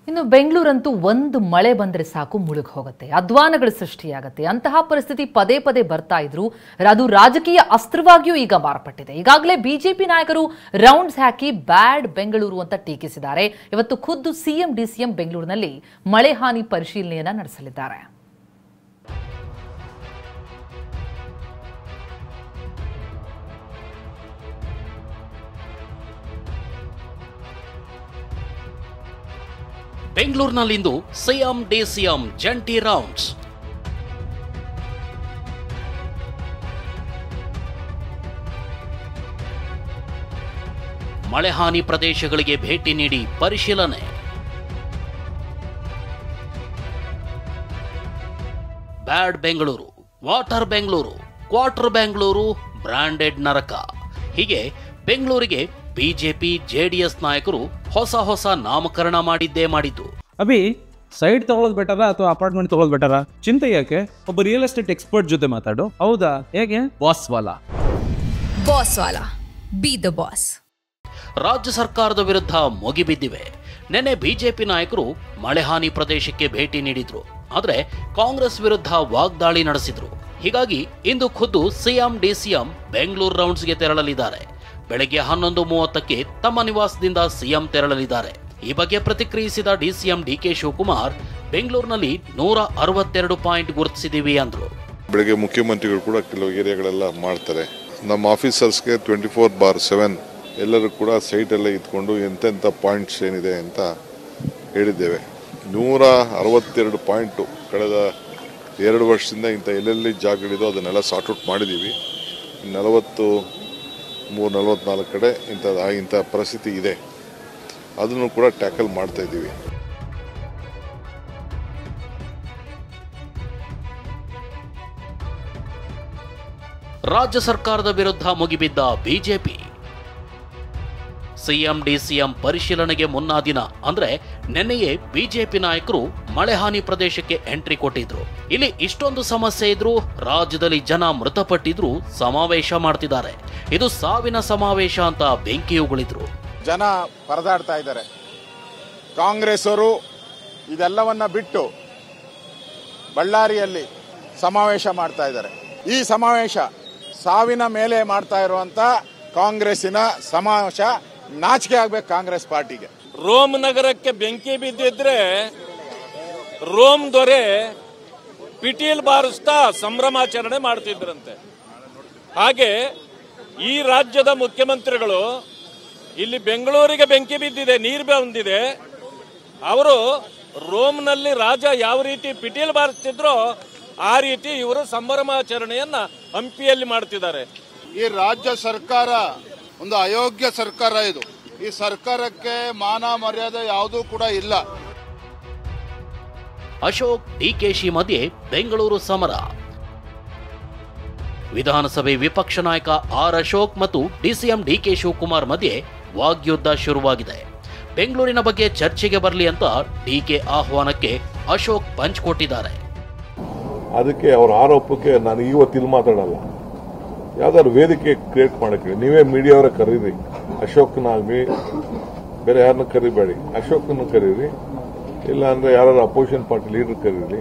ಇನ್ನು ಬೆಂಗಳೂರಂತೂ ಒಂದು ಮಳೆ ಬಂದ್ರೆ ಸಾಕು ಮುಳುಗಿ ಹೋಗುತ್ತೆ, ಅಧ್ವಾನಗಳು ಸೃಷ್ಟಿಯಾಗುತ್ತೆ. ಅಂತಹ ಪರಿಸ್ಥಿತಿ ಪದೇ ಪದೇ ಬರ್ತಾ ಇದ್ರು ಅದು ರಾಜಕೀಯ ಅಸ್ತ್ರವಾಗಿಯೂ ಈಗ ಮಾರ್ಪಟ್ಟಿದೆ. ಈಗಾಗಲೇ ಬಿಜೆಪಿ ನಾಯಕರು ರೌಂಡ್ಸ್ ಹಾಕಿ ಬ್ಯಾಡ್ ಬೆಂಗಳೂರು ಅಂತ ಟೀಕಿಸಿದ್ದಾರೆ. ಇವತ್ತು ಖುದ್ದು ಸಿಎಂ ಡಿಸಿಎಂ ಬೆಂಗಳೂರಿನಲ್ಲಿ ಮಳೆ ಹಾನಿ ಪರಿಶೀಲನೆಯನ್ನ ನಡೆಸಲಿದ್ದಾರೆ. ಬೆಂಗಳೂರಿನಲ್ಲಿಂದು ಸಿಎಂ ಡಿಸಿಎಂ ಜಂಟಿ ರೌಂಡ್ಸ್. ಮಳೆ ಹಾನಿ ಪ್ರದೇಶಗಳಿಗೆ ಭೇಟಿ ನೀಡಿ ಪರಿಶೀಲನೆ. Bad Bengaluru, water Bengaluru, quarter Bengaluru, branded ನರಕ. ಹೀಗೆ ಬೆಂಗಳೂರಿಗೆ ಬಿಜೆಪಿ ಜೆಡಿಎಸ್ ನಾಯಕರು ಹೊಸ ನಾಮಕರಣ ಮಾಡಿದ್ದು. ಅಭಿ, ಸೈಡ್ ತಗೊಳ್ಳೋದು ಬೆಟರಾ ಅಥವಾ ಅಪಾರ್ಟ್ಮೆಂಟ್ ತಗೊಳ್ಳೋದು ಬೆಟರಾ? ಚಿಂತೆ ಯಾಕೆ? ಒಬ್ಬ ರಿಯಲ್ ಎಸ್ಟೇಟ್ ಎಕ್ಸ್ಪರ್ಟ್ ಜೊತೆ ಮಾತಾಡು. ಹೌದಾ? ಹೇಗೆ? Boss Vala B the boss. ರಾಜ್ಯ ಸರ್ಕಾರದ ವಿರುದ್ಧ ಮುಗಿಬಿದ್ದಿವೆ. ನೆನ್ನೆ ಬಿಜೆಪಿ ನಾಯಕರು ಮಳೆ ಹಾನಿ ಪ್ರದೇಶಕ್ಕೆ ಭೇಟಿ ನೀಡಿದ್ರು. ಆದ್ರೆ ಕಾಂಗ್ರೆಸ್ ವಿರುದ್ಧ ವಾಗ್ದಾಳಿ ನಡೆಸಿದ್ರು. ಹೀಗಾಗಿ ಇಂದು ಖುದ್ದು ಸಿಎಂ ಡಿಸಿಎಂ ಬೆಂಗಳೂರು ರೌಂಡ್ಸ್ಗೆ ತೆರಳಲಿದ್ದಾರೆ. ಬೆಳಗ್ಗೆ 11:30ಕ್ಕೆ ತಮ್ಮ ನಿವಾಸದಿಂದ ಸಿಎಂ ತೆರಳಲಿದ್ದಾರೆ. ಈ ಬಗ್ಗೆ ಪ್ರತಿಕ್ರಿಯಿಸಿದ ಡಿಸಿಎಂ ಡಿಕೆ ಶಿವಕುಮಾರ್, ಬೆಂಗಳೂರಿನಲ್ಲಿ 162 ಪಾಯಿಂಟ್ ಗುರುತಿಸಿದೀವಿ ಅಂದ್ರು. ಬೆಳಗ್ಗೆ ಮುಖ್ಯಮಂತ್ರಿಗಳು ಕೂಡ ಕೆಲವು ಏರಿಯಾಗಳೆಲ್ಲ ಮಾಡ್ತಾರೆ. ನಮ್ಮ ಆಫೀಸರ್ಸ್ಗೆ 24/7 ಎಲ್ಲರೂ ಕೂಡ ಸೈಟ್ ಎಲ್ಲ ಇದ್ಕೊಂಡು ಎಂತೆಂಥ ಪಾಯಿಂಟ್ಸ್ ಏನಿದೆ ಅಂತ ಹೇಳಿದ್ದೇವೆ. 162 ಪಾಯಿಂಟು ಕಳೆದ 2 ವರ್ಷದಿಂದ ಇಂಥ ಎಲ್ಲೆಲ್ಲಿ ಜಾಗಗಳಿದೋ ಅದನ್ನೆಲ್ಲ ಸಾರ್ಟ್ ಔಟ್ ಮಾಡಿದ್ದೀವಿ. 43-44 ಕಡೆ ಇಂಥ ಪರಿಸ್ಥಿತಿ ಇದೆ, ಅದನ್ನು ಕೂಡ ಟ್ಯಾಕಲ್ ಮಾಡ್ತಾ ಇದ್ದೀವಿ. ರಾಜ್ಯ ಸರ್ಕಾರದ ವಿರುದ್ಧ ಮುಗಿಬಿದ್ದ ಬಿಜೆಪಿ. ಸಿಎಂ ಡಿಸಿಎಂ ಪರಿಶೀಲನೆಗೆ ಮುನ್ನಾ ದಿನ ಅಂದ್ರೆ ನೆನ್ನೆಯೇ ಬಿಜೆಪಿ ನಾಯಕರು ಮಳೆ ಹಾನಿ ಪ್ರದೇಶಕ್ಕೆ ಎಂಟ್ರಿ ಕೊಟ್ಟಿದ್ರು. ಇಲ್ಲಿ ಇಷ್ಟೊಂದು ಸಮಸ್ಯೆ ಇದ್ರು, ರಾಜ್ಯದಲ್ಲಿ ಜನ ಮೃತಪಟ್ಟಿದ್ರು ಸಮಾವೇಶ ಮಾಡ್ತಿದ್ದಾರೆ. ಇದು ಸಾವಿನ ಸಮಾವೇಶ ಅಂತ ಬೆಂಕಿ ಉಗುಳಿದ್ರು. ಜನ ಪರದಾಡ್ತಾ ಇದ್ದಾರೆ. ಕಾಂಗ್ರೆಸ್ ಅವರು ಇದೆಲ್ಲವನ್ನ ಬಿಟ್ಟು ಬಳ್ಳಾರಿಯಲ್ಲಿ ಸಮಾವೇಶ ಮಾಡ್ತಾ ಇದ್ದಾರೆ. ಈ ಸಮಾವೇಶ ಸಾವಿನ ಮೇಲೆ ಮಾಡ್ತಾ ಇರುವಂತ ಕಾಂಗ್ರೆಸ್ಸಿನ ಸಮಾವೇಶ. ನಾಚಿಕೆ ಆಗ್ಬೇಕು ಕಾಂಗ್ರೆಸ್ ಪಾರ್ಟಿಗೆ. ರೋಮ್ ನಗರಕ್ಕೆ ಬೆಂಕಿ ಬಿದ್ದಿದ್ರೆ ರೋಮ್ ದೊರೆ ಪಿಟೀಲ್ ಬಾರಿಸ್ತಾ ಸಂಭ್ರಮಾಚರಣೆ ಮಾಡ್ತಿದ್ರಂತೆ. ಹಾಗೆ ಈ ರಾಜ್ಯದ ಮುಖ್ಯಮಂತ್ರಿಗಳು ಇಲ್ಲಿ ಬೆಂಗಳೂರಿಗೆ ಬೆಂಕಿ ಬಿದ್ದಿದೆ, ನೀರು ಬಂದಿದೆ, ಅವರು ರೋಮ್ನಲ್ಲಿ ರಾಜ ಯಾವ ರೀತಿ ಪಿಟೀಲ್ ಬಾರಿಸ್ತಿದ್ರೋ ಆ ರೀತಿ ಇವರು ಸಂಭ್ರಮಾಚರಣೆಯನ್ನ ಹಂಪಿಯಲ್ಲಿ ಮಾಡ್ತಿದ್ದಾರೆ. ಈ ರಾಜ್ಯ ಸರ್ಕಾರ ಒಂದು ಅಯೋಗ್ಯ ಸರ್ಕಾರ. ಇದು ಈ ಸರ್ಕಾರಕ್ಕೆ ಮಾನ ಮರ್ಯಾದೆ ಯಾವುದೂ ಕೂಡ ಇಲ್ಲ. ಅಶೋಕ್ ಡಿಕೆಶಿ ಮಧ್ಯೆ ಬೆಂಗಳೂರು ಸಮರ. ವಿಧಾನಸಭೆ ವಿಪಕ್ಷ ನಾಯಕ ಆರ್ ಅಶೋಕ್ ಮತ್ತು ಡಿಸಿಎಂ ಡಿಕೆ ಶಿವಕುಮಾರ್ ಮಧ್ಯೆ ವಾಗ್ಯುದ್ಧ ಶುರುವಾಗಿದೆ. ಬೆಂಗಳೂರಿನ ಬಗ್ಗೆ ಚರ್ಚೆಗೆ ಬರಲಿ ಅಂತ ಡಿಕೆ ಆಹ್ವಾನಕ್ಕೆ ಅಶೋಕ್ ಪಂಚ್ ಕೊಟ್ಟಿದ್ದಾರೆ. ಅದಕ್ಕೆ ಅವರ ಆರೋಪಕ್ಕೆ ನಾನು ಇವತ್ತಿಲ್ಲಿ ಮಾತಾಡಲ್ಲ. ಯಾವ್ದಾದ್ರು ವೇದಿಕೆ ಕ್ರಿಯೇಟ್ ಮಾಡಕ್ಕೆ ನೀವೇ ಮೀಡಿಯಾವರ ಕರೀರಿ. ಅಶೋಕ್ನಾಗ್ಲಿ ಬೇರೆ ಯಾರನ್ನ ಕರಿಬೇಡಿ, ಅಶೋಕ್ನ ಕರೀರಿ. ಇಲ್ಲ ಅಂದ್ರೆ ಯಾರು ಅಪೋಸಿಷನ್ ಪಾರ್ಟಿ ಲೀಡರ್ ಕರೀರಿ,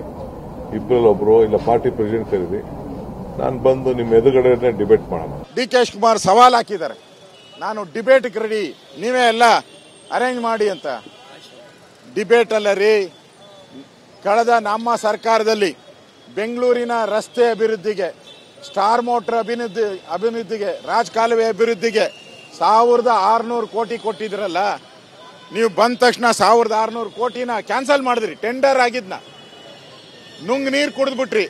ಇಬ್ಬರಲ್ಲಿ ಒಬ್ರು, ಇಲ್ಲ ಪಾರ್ಟಿ ಪ್ರೆಸಿಡೆಂಟ್ ಕರೀರಿ. ನಾನು ಬಂದು ನಿಮ್ಮ ಎದುರುಗಡೆ ಡಿಬೇಟ್ ಮಾಡೋಣ. ಡಿಕೆ ಶಿವಕುಮಾರ್ ಸವಾಲ್ ಹಾಕಿದ್ದಾರೆ, ನಾನು ಡಿಬೇಟ್ಗೆ ರೆಡಿ, ನೀವೇ ಎಲ್ಲ ಅರೇಂಜ್ ಮಾಡಿ ಅಂತ. ಡಿಬೇಟ್ ಅಲ್ಲ ರೀ, ಕಳೆದ ನಮ್ಮ ಸರ್ಕಾರದಲ್ಲಿ ಬೆಂಗಳೂರಿನ ರಸ್ತೆ ಅಭಿವೃದ್ಧಿಗೆ, ಸ್ಟಾರ್ ಮೋಟರ್ ಅಭಿವೃದ್ಧಿಗೆ, ರಾಜಕಾಲುವೆ ಅಭಿವೃದ್ಧಿಗೆ 1600 ಕೋಟಿ ಕೊಟ್ಟಿದ್ರಲ್ಲ. ನೀವು ಬಂದ ತಕ್ಷಣ 1600 ಕೋಟಿನ ಕ್ಯಾನ್ಸಲ್ ಮಾಡಿದ್ರಿ. ಟೆಂಡರ್ ಆಗಿದ್ನ ನುಂಗ್ ನೀರು ಕುಡಿದ್ಬಿಟ್ರಿ.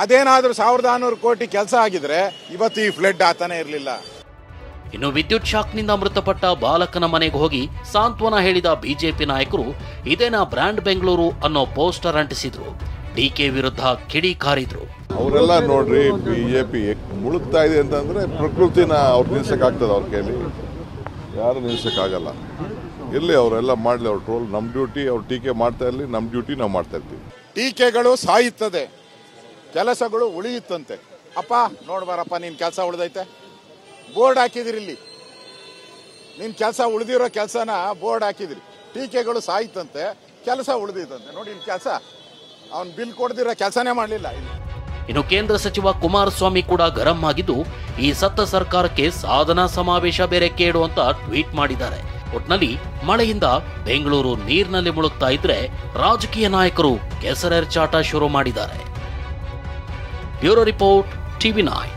ಅದೇನಾದ್ರೂ 1600 ಕೋಟಿ ಕೆಲಸ ಆಗಿದ್ರೆ ಇವತ್ತು ಈ ಫ್ಲಡ್ ಆತಾನೆ ಇರಲಿಲ್ಲ. ಇನ್ನು ವಿದ್ಯುತ್ ಶಾಕ್ನಿಂದ ಮೃತಪಟ್ಟ ಬಾಲಕನ ಮನೆಗೆ ಹೋಗಿ ಸಾಂತ್ವನ ಹೇಳಿದ ಬಿಜೆಪಿ ನಾಯಕರು ಇದೇನಾ ಬ್ರ್ಯಾಂಡ್ ಬೆಂಗಳೂರು ಅನ್ನೋ ಪೋಸ್ಟರ್ ಅಂಟಿಸಿದ್ರು. ಡಿಕೆ ವಿರುದ್ಧ ಕಿಡಿಕಾರಿದ್ರು. ಅವರೆಲ್ಲ ನೋಡ್ರಿ, ಬಿಜೆಪಿ ಮುಳುಗ್ತಾ ಇದೆ ಅಂತಂದ್ರೆ ಪ್ರಕೃತಿನ ಅವ್ರು ನಿಲ್ಸಕ್ಕಾಗ್ತದೆ? ಅವ್ರ ಕೈಲಿ ಯಾರು ನಿಲ್ಸಕ್ಕಾಗಲ್ಲ. ಇರ್ಲಿ, ಅವರೆಲ್ಲ ಮಾಡ್ಲಿ ಅವ್ರ ಟ್ರೋಲ್. ನಮ್ಮ ಡ್ಯೂಟಿ ಅವ್ರು ಟೀಕೆ ಮಾಡ್ತಾ ಇರಲಿ, ನಮ್ಮ ಡ್ಯೂಟಿ ನಾವು ಮಾಡ್ತಾ ಇರ್ತೀವಿ. ಟೀಕೆಗಳು ಸಾಯುತ್ತದೆ, ಕೆಲಸಗಳು ಉಳಿಯುತ್ತಂತೆ. ಅಪ್ಪ ನೋಡ್ಬಾರಪ್ಪ, ನಿನ್ ಕೆಲಸ ಉಳಿದೈತೆ, ಬೋರ್ಡ್ ಹಾಕಿದಿರಿ ಇಲ್ಲಿ, ನಿನ್ ಕೆಲಸ ಉಳಿದಿರೋ ಕೆಲಸನ ಬೋರ್ಡ್ ಹಾಕಿದಿರಿ. ಟೀಕೆಗಳು ಸಾಯ್ತಂತೆ, ಕೆಲಸ ಉಳಿದಿತ್ತಂತೆ. ನೋಡಿ ಇಲ್ಲಿ ಕೆಲಸ, ಅವನು ಬಿಲ್ ಕೊಡ್ದಿರೋ ಕೆಲಸನೇ ಮಾಡಲಿಲ್ಲ. ಇನ್ನು ಕೇಂದ್ರ ಸಚಿವ ಕುಮಾರಸ್ವಾಮಿ ಕೂಡ ಗರಂ ಆಗಿದ್ದು, ಈ ಸತ್ತ ಸರ್ಕಾರಕ್ಕೆ ಸಾಧನಾ ಸಮಾವೇಶ ಬೇರೆ ಕೇಡು ಅಂತ ಟ್ವೀಟ್ ಮಾಡಿದ್ದಾರೆ. ಒಟ್ನಲ್ಲಿ ಮಳೆಯಿಂದ ಬೆಂಗಳೂರು ನೀರಿನಲ್ಲಿ ಮುಳುಗ್ತಾ ಇದ್ರೆ ರಾಜಕೀಯ ನಾಯಕರು ಕೆಸರೆರಚಾಟ ಶುರು ಮಾಡಿದ್ದಾರೆ. Bureau report, TV9.